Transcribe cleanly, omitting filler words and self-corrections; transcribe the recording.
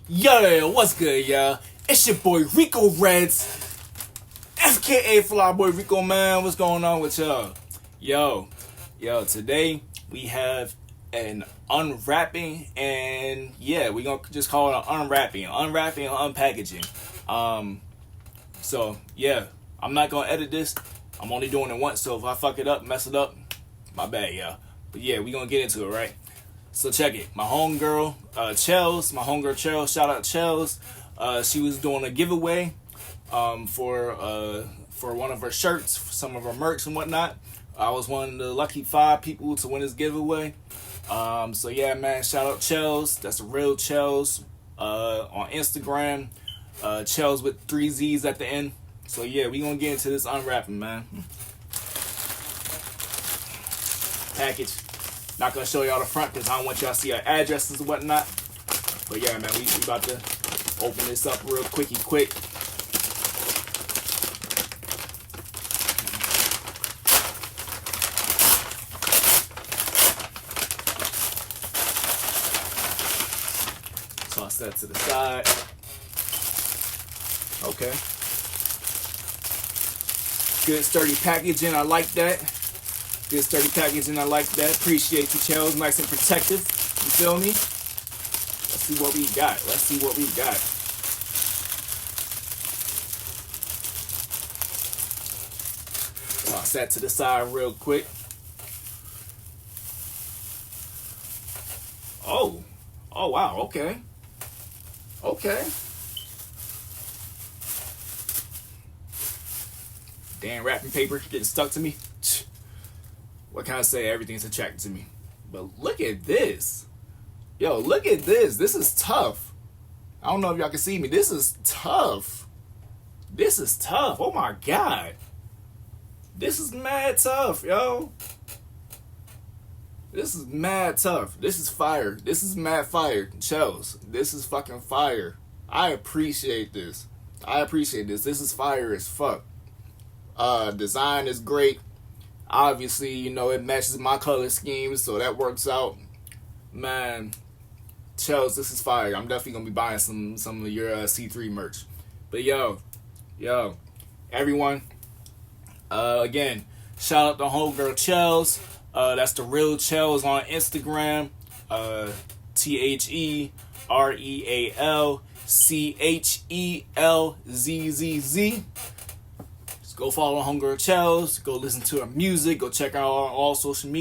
Yo, what's good, y'all? It's your boy Rico Reds, FKA Fly Boy Rico, man. What's going on with y'all? Yo, today we have an unwrapping, and yeah, we gonna just call it an unwrapping and unpackaging. So yeah, I'm not gonna edit this. I'm only doing it once, so if I fuck it up, mess it up, my bad, y'all. But yeah, we gonna get into it, right? So check it. My homegirl, Chels, shout out Chels. She was doing a giveaway for one of her shirts, for some of her merch and whatnot. I was one of the lucky 5 people to win this giveaway. So yeah, man, shout out Chels. That's a real Chels on Instagram. Chels with 3 Z's at the end. So yeah, we gonna get into this unwrapping, man. Package. Not gonna show y'all the front because I don't want y'all to see our addresses and whatnot. But yeah, man, we about to open this up real quick. Toss that to the side. Okay. Good sturdy packaging. I like that. Good sturdy packaging. I like that. Appreciate you, Chels. Nice and protective. You feel me? Let's see what we got. Toss that to the side real quick. Oh wow. Okay. Damn wrapping paper getting stuck to me. What can I say? Everything's attracted to me. But look at this. Yo, look at this. This is tough. I don't know if y'all can see me. This is tough. Oh my God. This is mad tough, yo. This is mad tough. This is fire. This is mad fire. Chels, this is fucking fire. I appreciate this. This is fire as fuck. Design is great. Obviously, you know, it matches my color scheme, so that works out. Man, Chels, this is fire. I'm definitely gonna be buying some of your C3 merch. But yo, everyone, again, shout out to homegirl Chels. That's the real Chels on Instagram. TherealChelzzz. Go follow Homegirl Chels. Go listen to her music. Go check out all social media.